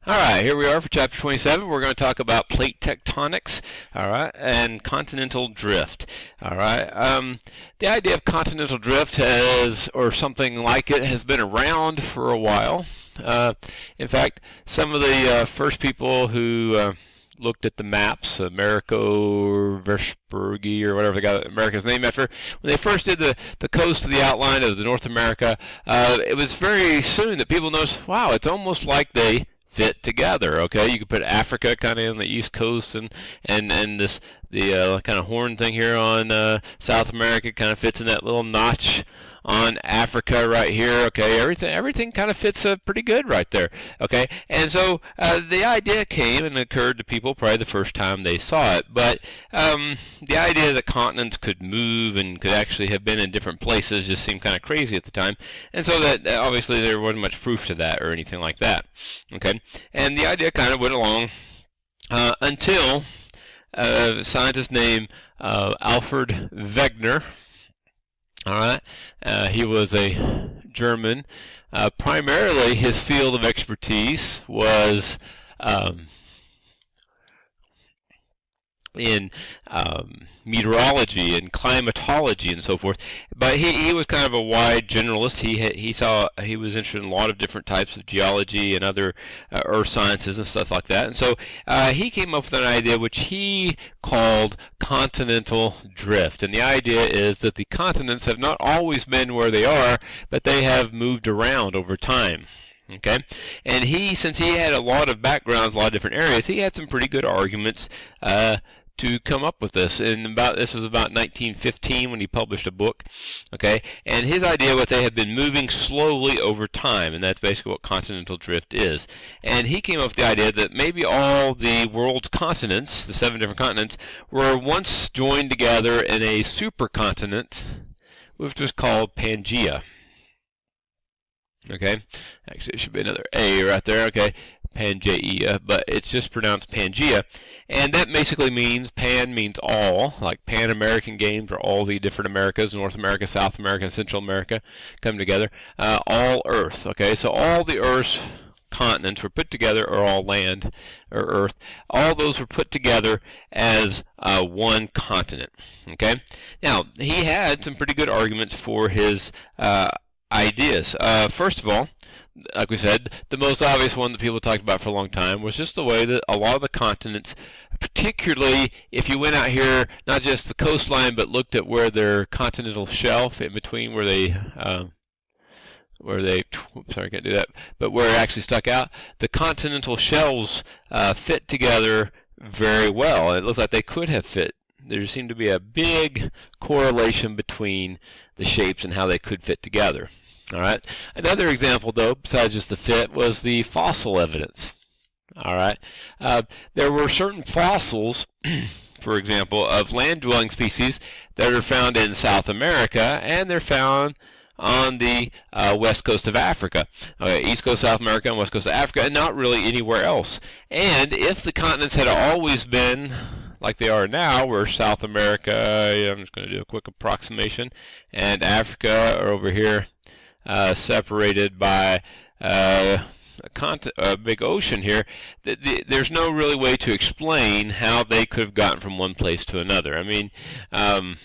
All right, here we are for chapter 27. We're going to talk about plate tectonics, all right, and continental drift. All right. The idea of continental drift has, or something like it, has been around for a while. In fact, some of the first people who looked at the maps, Americo Vespucci or whatever they got America's name after, when they first did the coast of the outline of the North America, it was very soon that people noticed, wow, it's almost like they fit together. Okay, you could put Africa kind of on the east coast, and this the kind of horn thing here on South America kind of fits in that little notch on Africa right here. Okay, everything kind of fits pretty good right there. Okay, and so the idea came and occurred to people probably the first time they saw it. But the idea that continents could move and could actually have been in different places just seemed kind of crazy at the time, and so that obviously there wasn't much proof to that or anything like that. Okay, and the idea kind of went along until a scientist named Alfred Wegener. All right, he was a German. Primarily, his field of expertise was in meteorology and climatology and so forth. But he was kind of a wide generalist. He was interested in a lot of different types of geology and other earth sciences and stuff like that. And so he came up with an idea which he called continental drift. And the idea is that the continents have not always been where they are, but they have moved around over time. Okay, and since he had a lot of backgrounds, a lot of different areas, he had some pretty good arguments to come up with this. And this was about 1915 when he published a book. Okay, and his idea was they had been moving slowly over time, and that's basically what continental drift is. And he came up with the idea that maybe all the world's continents, the 7 different continents, were once joined together in a supercontinent, which was called Pangaea. Okay, actually it should be another A right there. Okay, Pangaea, but it's just pronounced Pangaea, and that basically means Pan means all, like Pan American Games, or all the different Americas, North America, South America, and Central America come together. All Earth. Okay, so all the Earth's continents were put together, or all land or Earth. All those were put together as one continent. Okay, now he had some pretty good arguments for his ideas. First of all, like we said, the most obvious one that people talked about for a long time was just the way that a lot of the continents, particularly if you went out here, not just the coastline, but looked at where their continental shelf in between where they sorry, I can't do that, but where it actually stuck out, the continental shelves fit together very well. It looks like they could have fit. There seemed to be a big correlation between the shapes and how they could fit together. All right. Another example, though, besides just the fit, was the fossil evidence. All right. There were certain fossils, for example, of land-dwelling species that are found in South America, and they're found on the west coast of Africa. East coast of South America and west coast of Africa, and not really anywhere else. And if the continents had always been like they are now, where South America, I'm just going to do a quick approximation, and Africa are over here separated by a big ocean here, there's no really way to explain how they could have gotten from one place to another. I mean, and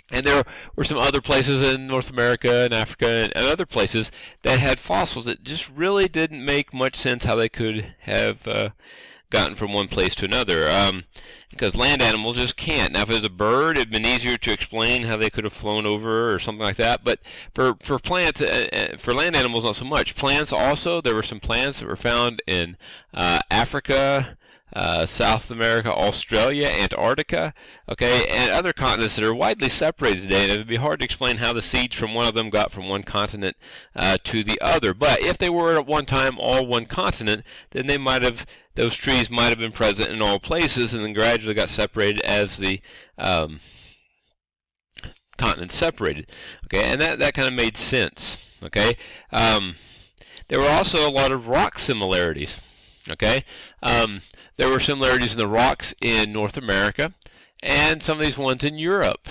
there were some other places in North America and Africa and other places that had fossils that just really didn't make much sense how they could have gotten from one place to another, because land animals just can't. Now, if it was a bird, it'd been easier to explain how they could have flown over or something like that. But for plants, for land animals, not so much. Plants also, there were some plants that were found in Africa, South America, Australia, Antarctica, okay, and other continents that are widely separated today. And it would be hard to explain how the seeds from one of them got from one continent to the other. But if they were at one time all one continent, then those trees might have been present in all places, and then gradually got separated as the continents separated. Okay, and that kind of made sense. Okay, there were also a lot of rock similarities. Okay, there were similarities in the rocks in North America, and some of these ones in Europe.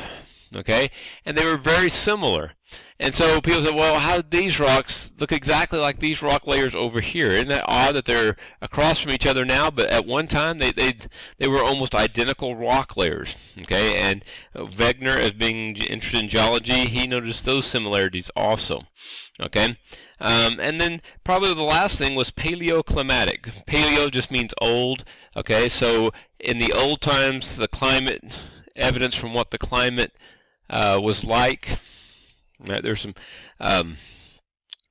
okay, and they were very similar. And so people said, well, how did these rocks look exactly like these rock layers over here? Isn't that odd that they're across from each other now, but at one time they were almost identical rock layers, okay? And Wegener, as being interested in geology, he noticed those similarities also, okay? And then probably the last thing was paleoclimatic. Paleo just means old, okay? So in the old times, the climate, evidence from what the climate was like. Right, there's some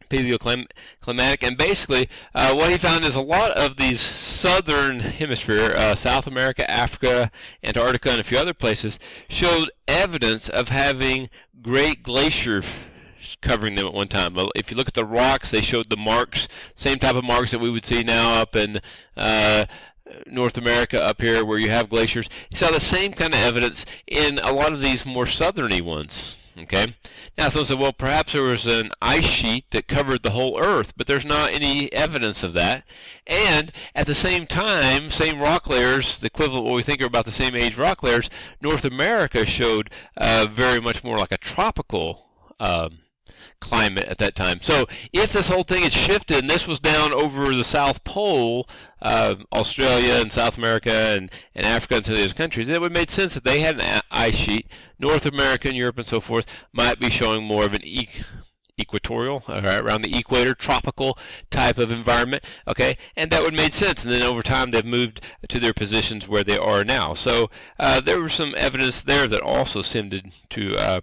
paleoclimatic, and basically what he found is a lot of these southern hemisphere, South America, Africa, Antarctica, and a few other places, showed evidence of having great glaciers covering them at one time. If you look at the rocks, they showed the marks, same type of marks that we would see now up in North America up here where you have glaciers. You saw the same kind of evidence in a lot of these more southerny ones. Okay. Now, someone said, well, perhaps there was an ice sheet that covered the whole Earth, but there's not any evidence of that. And at the same time, same rock layers, the equivalent what we think are about the same age rock layers, North America showed very much more like a tropical climate at that time. So if this whole thing had shifted and this was down over the South Pole, Australia and South America and Africa and some of those countries, it would have made sense that they had an ice sheet. North America and Europe and so forth might be showing more of an equatorial, around the equator, tropical type of environment, okay, and that would make sense. And then over time they've moved to their positions where they are now. So there was some evidence there that also seemed to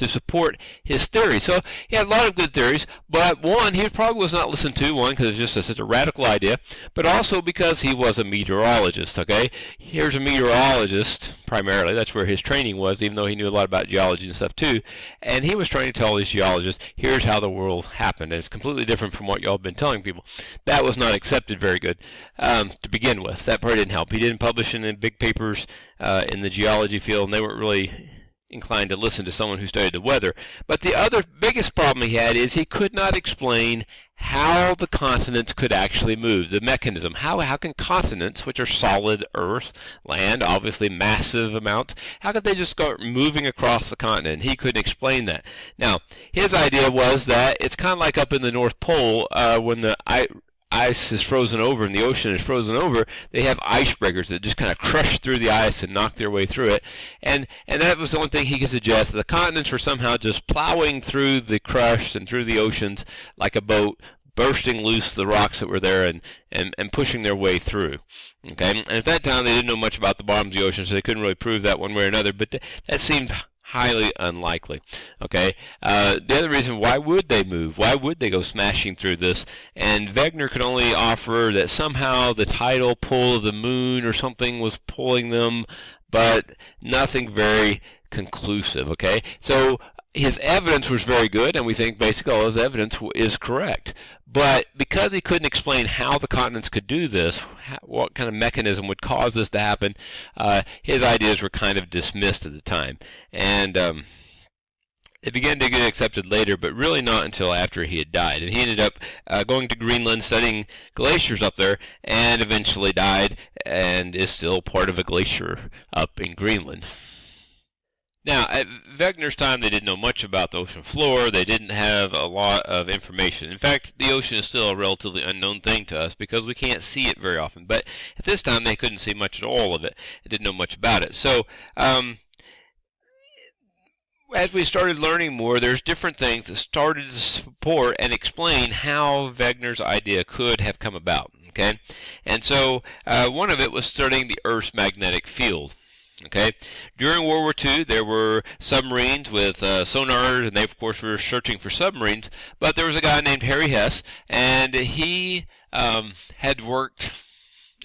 support his theory. So he had a lot of good theories, but one, he probably was not listened to, one, because it's just such a radical idea, but also because he was a meteorologist, okay? Here's a meteorologist, primarily, that's where his training was, even though he knew a lot about geology and stuff too, and he was trying to tell these geologists, here's how the world happened, and it's completely different from what y'all have been telling people. That was not accepted very good to begin with. That part didn't help. He didn't publish in big papers in the geology field, and they weren't really inclined to listen to someone who studied the weather. But the other biggest problem he had is he could not explain how the continents could actually move, the mechanism. How can continents, which are solid earth, land, obviously massive amounts, how could they just start moving across the continent? He couldn't explain that. Now, his idea was that it's kind of like up in the North Pole when the ice is frozen over and the ocean is frozen over, they have icebreakers that just kind of crush through the ice and knock their way through it. And that was the one thing he could suggest. The continents were somehow just plowing through the crush and through the oceans like a boat, bursting loose the rocks that were there and pushing their way through. Okay? And at that time, they didn't know much about the bottoms of the ocean, so they couldn't really prove that one way or another, but that seemed highly unlikely. Okay. The other reason, why would they move? Why would they go smashing through this? And Wegener could only offer that somehow the tidal pull of the moon or something was pulling them, but nothing very conclusive. Okay. So his evidence was very good, and we think basically all his evidence is correct. But because he couldn't explain how the continents could do this, what kind of mechanism would cause this to happen, his ideas were kind of dismissed at the time. And it began to get accepted later, but really not until after he had died. And he ended up going to Greenland, studying glaciers up there, and eventually died, and is still part of a glacier up in Greenland. Now, at Wegener's time, they didn't know much about the ocean floor. They didn't have a lot of information. In fact, the ocean is still a relatively unknown thing to us because we can't see it very often. But at this time, they couldn't see much at all of it. They didn't know much about it. So, as we started learning more, there's different things that started to support and explain how Wegener's idea could have come about. Okay, and so one of it was studying the Earth's magnetic field. Okay, during World War II, there were submarines with sonar, and they, of course, were searching for submarines. But there was a guy named Harry Hess, and he had worked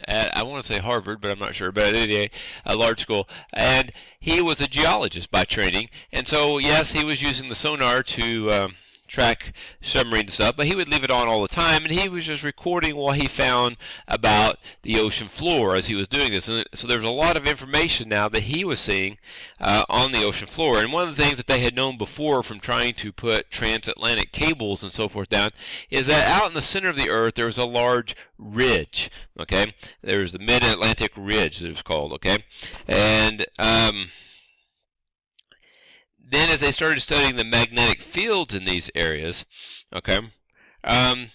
at, I want to say Harvard, but I'm not sure, but at a large school, and he was a geologist by training. And so, yes, he was using the sonar to track submarines and stuff, but he would leave it on all the time, and he was just recording what he found about the ocean floor as he was doing this. And so there was a lot of information now that he was seeing on the ocean floor. And one of the things that they had known before from trying to put transatlantic cables and so forth down is that out in the center of the Earth there was a large ridge. Okay, there was the Mid-Atlantic Ridge, it was called. Okay, and Then as they started studying the magnetic fields in these areas, okay,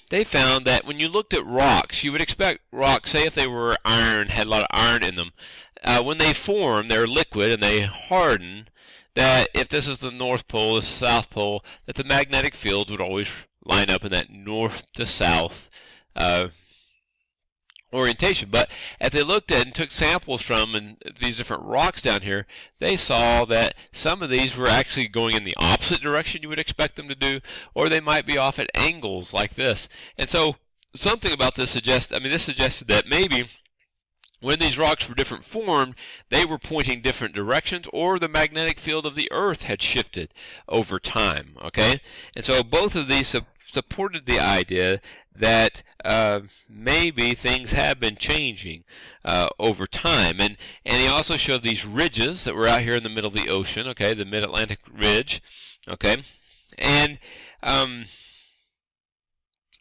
they found that when you looked at rocks, you would expect rocks, say if they were iron, had a lot of iron in them, when they form, they're liquid and they harden, that if this is the North Pole, this is the South Pole, that the magnetic fields would always line up in that north to south orientation. But as they looked at and took samples from and these different rocks down here, they saw that some of these were actually going in the opposite direction you would expect them to do, or they might be off at angles like this. And so something about this suggested that maybe when these rocks were different formed, they were pointing different directions, or the magnetic field of the Earth had shifted over time. Okay, and so both of these supported the idea that maybe things have been changing over time. And he also showed these ridges that were out here in the middle of the ocean. Okay, the Mid-Atlantic Ridge. Okay, and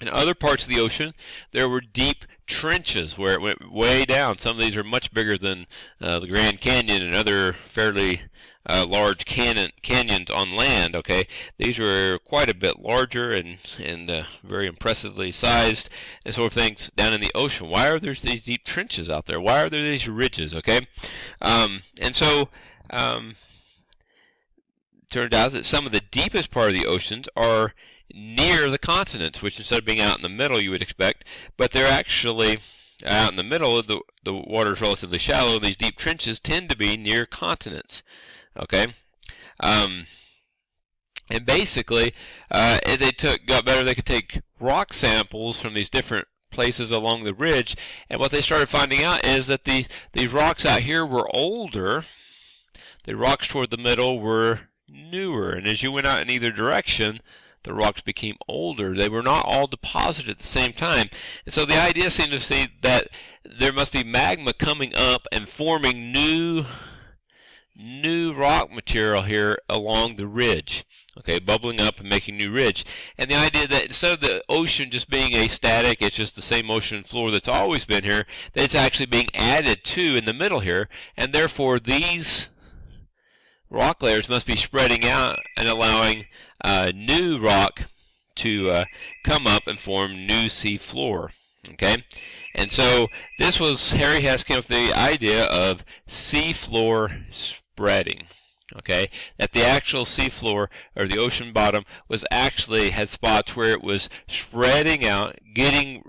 in other parts of the ocean, there were deep trenches where it went way down. Some of these are much bigger than the Grand Canyon and other fairly large canyons on land. Okay, these were quite a bit larger and very impressively sized and sort of things down in the ocean. Why are there these deep trenches out there? Why are there these ridges? Okay, and so turned out that some of the deepest part of the oceans are near the continents, which instead of being out in the middle you would expect, but they're actually out in the middle. The water is relatively shallow. These deep trenches tend to be near continents. Okay, and basically, as they got better, they could take rock samples from these different places along the ridge, and what they started finding out is that these rocks out here were older. The rocks toward the middle were newer, and as you went out in either direction, the rocks became older. They were not all deposited at the same time. And so the idea seemed to be that there must be magma coming up and forming new rock material here along the ridge. Okay, bubbling up and making new ridge. And the idea that instead of the ocean just being a static, it's just the same ocean floor that's always been here, that it's actually being added to in the middle here, and therefore these rock layers must be spreading out and allowing new rock to come up and form new sea floor. Okay, and so this was Harry Hess came up with the idea of sea floor spreading. Okay, that the actual sea floor or the ocean bottom was actually had spots where it was spreading out, getting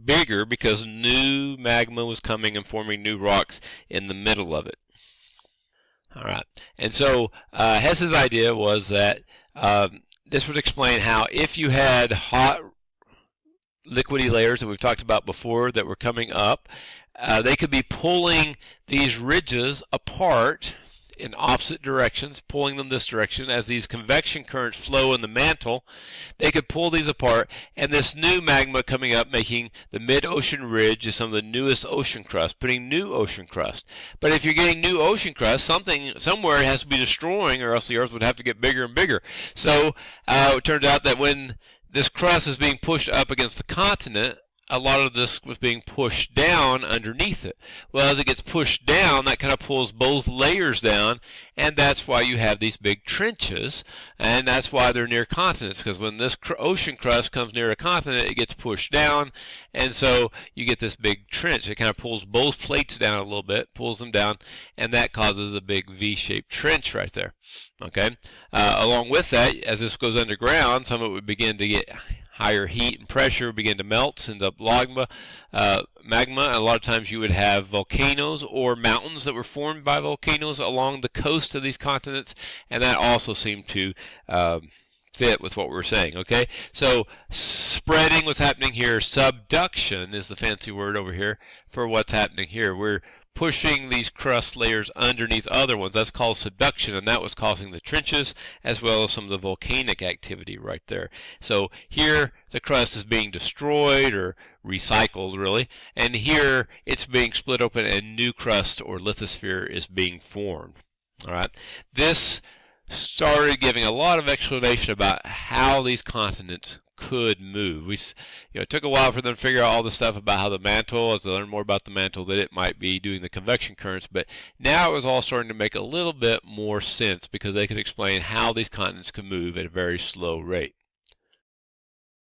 bigger because new magma was coming and forming new rocks in the middle of it. All right, and so Hess's idea was that this would explain how if you had hot liquidy layers that we've talked about before that were coming up, they could be pulling these ridges apart in opposite directions, pulling them this direction. As these convection currents flow in the mantle, they could pull these apart, and this new magma coming up, making the mid-ocean ridge is some of the newest ocean crust, putting new ocean crust. But if you're getting new ocean crust, somewhere it has to be destroying, or else the Earth would have to get bigger and bigger. So it turns out that when this crust is being pushed up against the continent, a lot of this was being pushed down underneath it. Well, as it gets pushed down, that kind of pulls both layers down, and that's why you have these big trenches, and that's why they're near continents, because when this ocean crust comes near a continent, it gets pushed down, and so you get this big trench. It kind of pulls both plates down a little bit, pulls them down, and that causes a big V-shaped trench right there. Okay. Along with that, as this goes underground, some of it would begin to get higher heat and pressure, begin to melt, send up magma. A lot of times you would have volcanoes or mountains that were formed by volcanoes along the coast of these continents, and that also seemed to fit with what we're saying. Okay, so spreading was happening here. Subduction is the fancy word over here for what's happening here. We're pushing these crust layers underneath other ones. That's called subduction, and that was causing the trenches as well as some of the volcanic activity right there. So here the crust is being destroyed or recycled, really, and here it's being split open and new crust or lithosphere is being formed. All right, this started giving a lot of explanation about how these continents could move. It took a while for them to figure out all the stuff about how the mantle, as they learned more about the mantle, that it might be doing the convection currents, but now it was all starting to make a little bit more sense because they could explain how these continents can move at a very slow rate.